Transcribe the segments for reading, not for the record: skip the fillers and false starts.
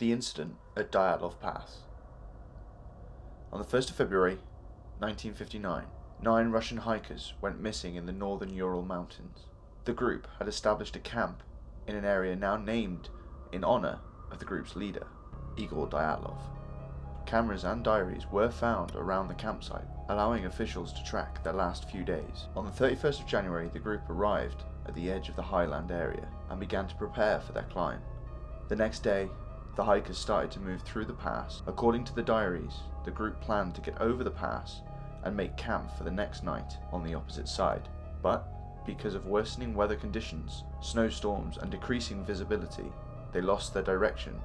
The incident at Dyatlov Pass. On the 1st of February, 1959, 9 Russian hikers went missing in the northern Ural mountains. The group had established a camp in an area now named in honor of the group's leader, Igor Dyatlov. Cameras and diaries were found around the campsite, allowing officials to track their last few days. On the 31st of January, the group arrived at the edge of the highland area and began to prepare for their climb. The next day, the hikers started to move through the pass. According to the diaries, the group planned to get over the pass and make camp for the next night on the opposite side. But because of worsening weather conditions, snowstorms and decreasing visibility, they lost their direction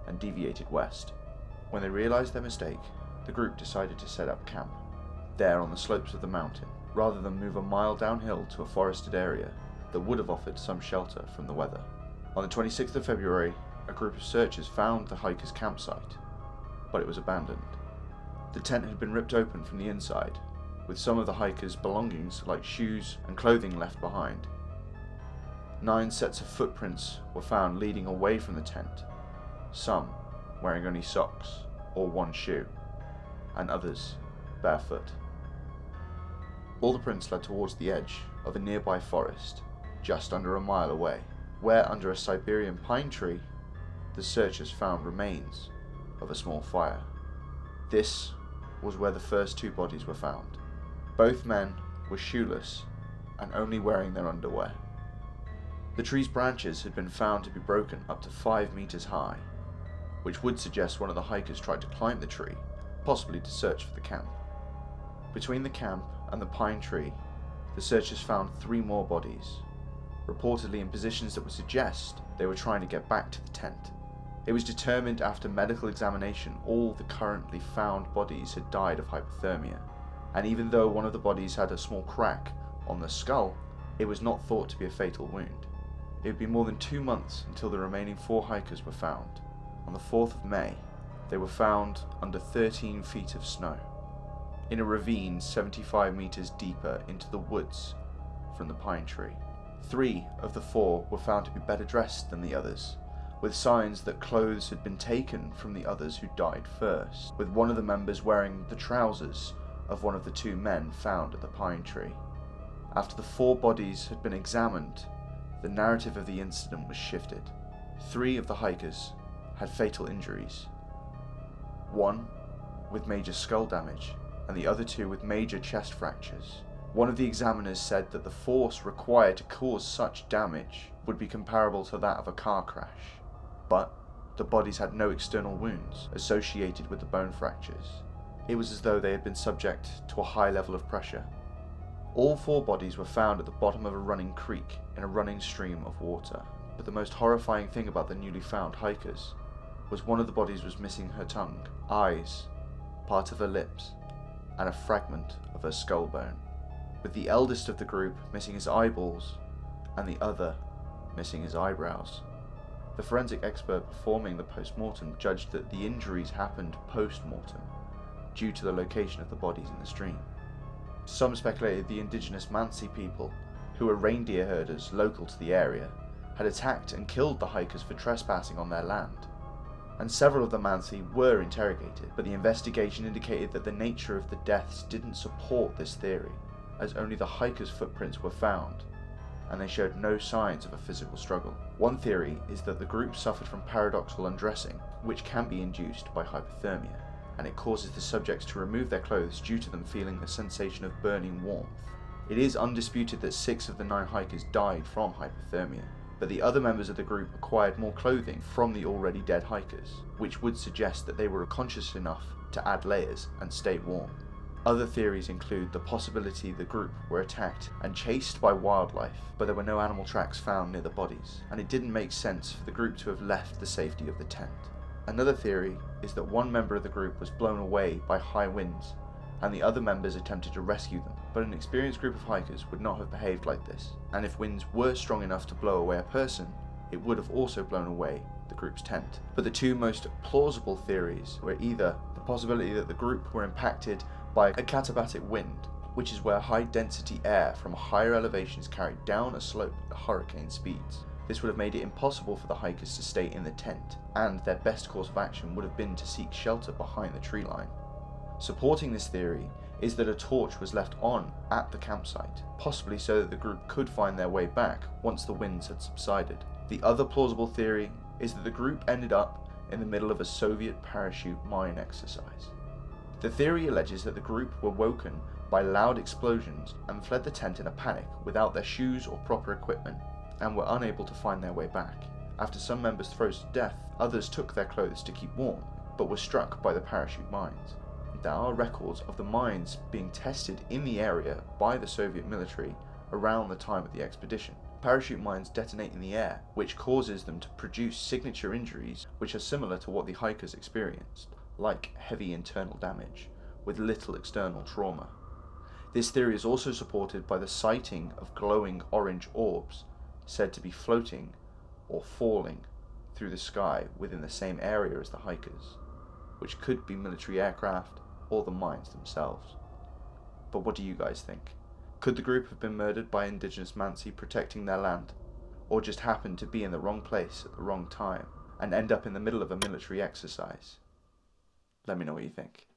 and deviated west. When they realized their mistake, the group decided to set up camp there on the slopes of the mountain, rather than move a mile downhill to a forested area that would have offered some shelter from the weather. On the 26th of February, a group of searchers found the hikers' campsite, but it was abandoned. The tent had been ripped open from the inside, with some of the hikers' belongings like shoes and clothing left behind. 9 sets of footprints were found leading away from the tent, some wearing only socks or one shoe, and others barefoot. All the prints led towards the edge of a nearby forest, just under a mile away, where under a Siberian pine tree, the searchers found remains of a small fire. This was where the first 2 bodies were found. Both men were shoeless and only wearing their underwear. The tree's branches had been found to be broken up to 5 meters high, which would suggest one of the hikers tried to climb the tree, possibly to search for the camp. Between the camp and the pine tree, the searchers found 3 more bodies, reportedly in positions that would suggest they were trying to get back to the tent. It was determined after medical examination all the currently found bodies had died of hypothermia, and even though one of the bodies had a small crack on the skull, it was not thought to be a fatal wound. It would be more than 2 months until the remaining 4 hikers were found. On the 4th of May, they were found under 13 feet of snow, in a ravine 75 meters deeper into the woods from the pine tree. 3 of the 4 were found to be better dressed than the others, with signs that clothes had been taken from the others who died first, with one of the members wearing the trousers of one of the 2 men found at the pine tree. After the 4 bodies had been examined, the narrative of the incident was shifted. 3 of the hikers had fatal injuries, 1 with major skull damage and the other 2 with major chest fractures. One of the examiners said that the force required to cause such damage would be comparable to that of a car crash, but the bodies had no external wounds associated with the bone fractures. It was as though they had been subject to a high level of pressure. All 4 bodies were found at the bottom of a running creek in a running stream of water, but the most horrifying thing about the newly found hikers was one of the bodies was missing her tongue, eyes, part of her lips, and a fragment of her skull bone, with the eldest of the group missing his eyeballs and the other missing his eyebrows. The forensic expert performing the post-mortem judged that the injuries happened post-mortem due to the location of the bodies in the stream. Some speculated the indigenous Mansi people, who were reindeer herders local to the area, had attacked and killed the hikers for trespassing on their land, and several of the Mansi were interrogated, but the investigation indicated that the nature of the deaths didn't support this theory, as only the hikers' footprints were found, and they showed no signs of a physical struggle. One theory is that the group suffered from paradoxical undressing, which can be induced by hypothermia, and it causes the subjects to remove their clothes due to them feeling a sensation of burning warmth. It is undisputed that 6 of the 9 hikers died from hypothermia, but the other members of the group acquired more clothing from the already dead hikers, which would suggest that they were conscious enough to add layers and stay warm. Other theories include the possibility the group were attacked and chased by wildlife, but there were no animal tracks found near the bodies, and it didn't make sense for the group to have left the safety of the tent. Another theory is that one member of the group was blown away by high winds, and the other members attempted to rescue them, but an experienced group of hikers would not have behaved like this, and if winds were strong enough to blow away a person, it would have also blown away the group's tent. But the 2 most plausible theories were either the possibility that the group were impacted by a katabatic wind, which is where high density air from higher elevations carried down a slope at hurricane speeds, This would have made it impossible for the hikers to stay in the tent, and their best course of action would have been to seek shelter behind the tree line. Supporting this theory is that a torch was left on at the campsite, possibly so that the group could find their way back once the winds had subsided. The other plausible theory is that the group ended up in the middle of a Soviet parachute mine exercise. The theory alleges that the group were woken by loud explosions and fled the tent in a panic without their shoes or proper equipment, and were unable to find their way back. After some members froze to death, others took their clothes to keep warm, but were struck by the parachute mines. There are records of the mines being tested in the area by the Soviet military around the time of the expedition. Parachute mines detonate in the air, which causes them to produce signature injuries which are similar to what the hikers experienced, like heavy internal damage, with little external trauma. This theory is also supported by the sighting of glowing orange orbs, said to be floating or falling through the sky within the same area as the hikers, which could be military aircraft or the mines themselves. But what do you guys think? Could the group have been murdered by indigenous Mansi protecting their land, or just happen to be in the wrong place at the wrong time and end up in the middle of a military exercise? Let me know what you think.